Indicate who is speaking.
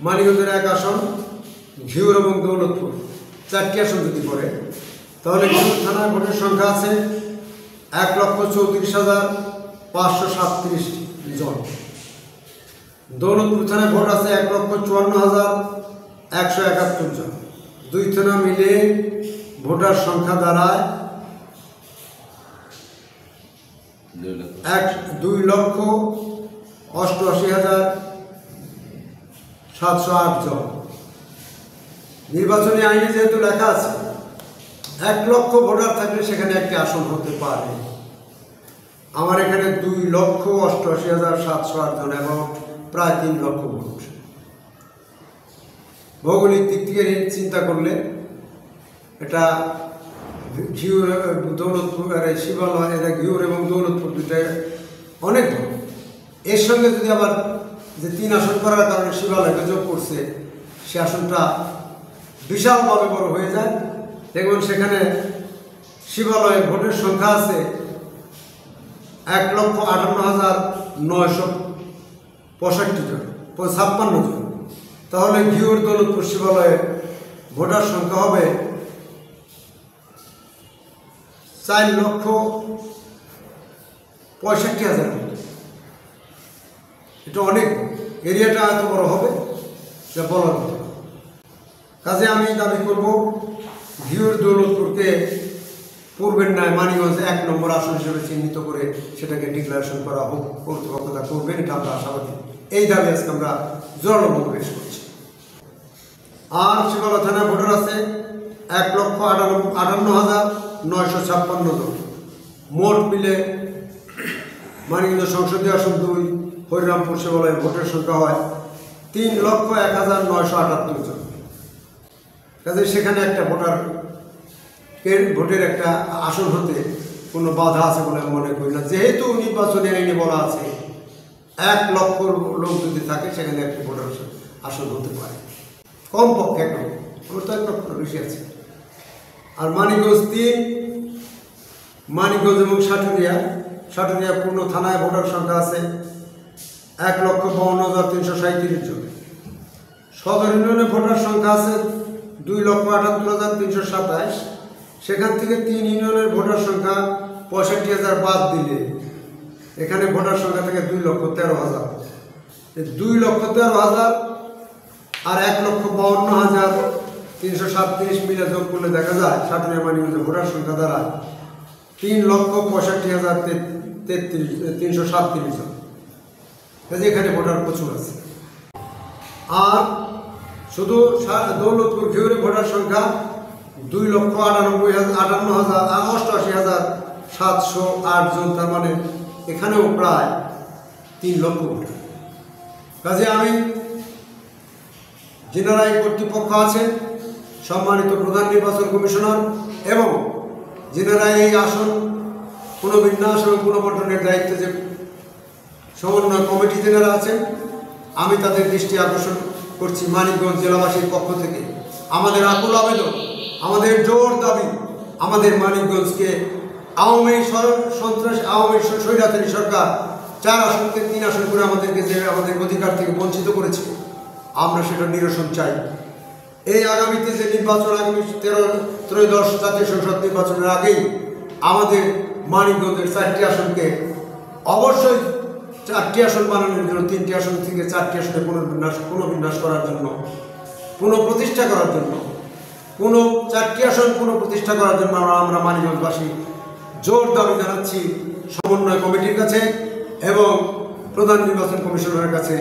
Speaker 1: মানিকগঞ্জের 1 আসন, ঘিওর এবং দৌলতপুর 4টি আসন যদি পড়ে তাহলে ঘিওর থানায় ভোটের সংখ্যা আছে 1,34,537 জন। দৌলতপুর থানায় ভোট আছে 1,54,171 জন। দুই থানা মিলে ভোটার সংখ্যা দাঁড়ায় 2,88,708 জন। নির্বাচনী আইনে যেহেতু লেখা আছে 1 লক্ষ ভোটার থাকলে সেখানে একটি আসন হতে পারে, আমার এখানে 2,88,708 জন এবং প্রায় 3 লক্ষ ভোট। ভৌগোলিক দিক থেকে চিন্তা করলে এটা ঘিওর দৌলতপুর শিবালয়, এটা ঘিওর এবং দৌলতপুর দুটাই অনেক ভোট। এর সঙ্গে যদি আবার যে 3 আসন করার কারণে শিবালয়কে যোগ করছে, সে আসনটা বিশালভাবে বড় হয়ে যায়। দেখবেন সেখানে শিবালয়ে ভোটের সংখ্যা আছে 1,58,956 জন, 56 জন। তাহলে ঘিওর দৌলতপুর শিবালয়ে ভোটার সংখ্যা হবে 4,65,000। এটা অনেক, এরিয়াটা এত বড় হবে যা বলার মতো। কাজে আমি দাবি করব ঘিওর দৌলতপুরকে পূর্বের ন্যায় মানিকগঞ্জ 1 নম্বর আসন হিসেবে চিহ্নিত করে সেটাকে ডিক্লারেশন করা হোক, কর্তৃপক্ষতা করবেন, এটা আমরা আশাবাদী। এই দাবি আজকে আমরা জোরালোভাবে পেশ করছি। আর শিবালয় থানায় ভোটার আছে 1,58,956 জন। মোট মিলে মানিকগঞ্জ সংসদীয় আসন 2 হরিরামপুর শিবালয়ে ভোটের সংখ্যা হয় 3,01,978 জন। কাজে সেখানে একটা ভোটের একটা আসন হতে কোনো বাধা আছে বলে আমি মনে করি না। যেহেতু নির্বাচনী আইনে বলা আছে 1 লক্ষ লোক যদি থাকে সেখানে একটি ভোটার আসন হতে পারে, কমপক্ষে 1 লক্ষ। আমার তো 1 লক্ষ বেশি আছে। আর মানিকগঞ্জ 3, মানিকগঞ্জ এবং সাটুরিয়া পূর্ণ থানায় ভোটার সংখ্যা আছে 1,52,337 জন। সদর ইউনিয়নে ভোটার সংখ্যা আছে 2,78,327। সেখান থেকে 3 ইউনিয়নের ভোটার সংখ্যা 65,000 বাদ দিলে এখানে ভোটার সংখ্যা থেকে 2,13,000। 2,13,000 আর 1,52,337 মিলে যোগ করলে দেখা যায় সাটুরিয়া মানিকগঞ্জের ভোটার সংখ্যা দ্বারা 3,65,337 জন। কাজে এখানে ভোটার প্রচুর আছে। আর শুধু দৌলতপুর ঘিওরে ভোটার সংখ্যা 2,88,708 জন। তার মানে এখানেও প্রায় 3 লক্ষ ভোটার। কাজে আমি যিনারা এই কর্তৃপক্ষ আছেন, সম্মানিত প্রধান নির্বাচন কমিশনার এবং যিনারা এই আসন পুনর্বিন্যাস এবং পুনর্বন্টনের দায়িত্বে যে সমন্বয় কমিটি যিনারা আছেন, আমি তাদের দৃষ্টি আকর্ষণ করছি মানিকগঞ্জ জেলাবাসীর পক্ষ থেকে আমাদের আকুল আবেদন, আমাদের জোর দাবি, আমাদের মানিকগঞ্জকে আওয়ামী স্বৈরাচারী সরকার 4 আসনকে 3 আসন করে আমাদেরকে যে আমাদের অধিকার থেকে বঞ্চিত করেছে, আমরা সেটা নিরসন চাই। এই আগামীতে যে নির্বাচন, আগামী 13ত্রয়োদশ জাতীয় সংসদ নির্বাচনের আগেই আমাদের মানিকগঞ্জের 4টি আসনকে অবশ্যই 4টি আসন বানানোর জন্য, 3টি আসন থেকে 4টি আসনে পুনর্বিন্যাস করার জন্য, পুনঃপ্রতিষ্ঠা করার জন্য, 4টি আসন পুনঃপ্রতিষ্ঠা করার জন্য আমরা মানিকগঞ্জবাসী জোর দাবি জানাচ্ছি সমন্বয় কমিটির কাছে এবং প্রধান নির্বাচন কমিশনারের কাছে।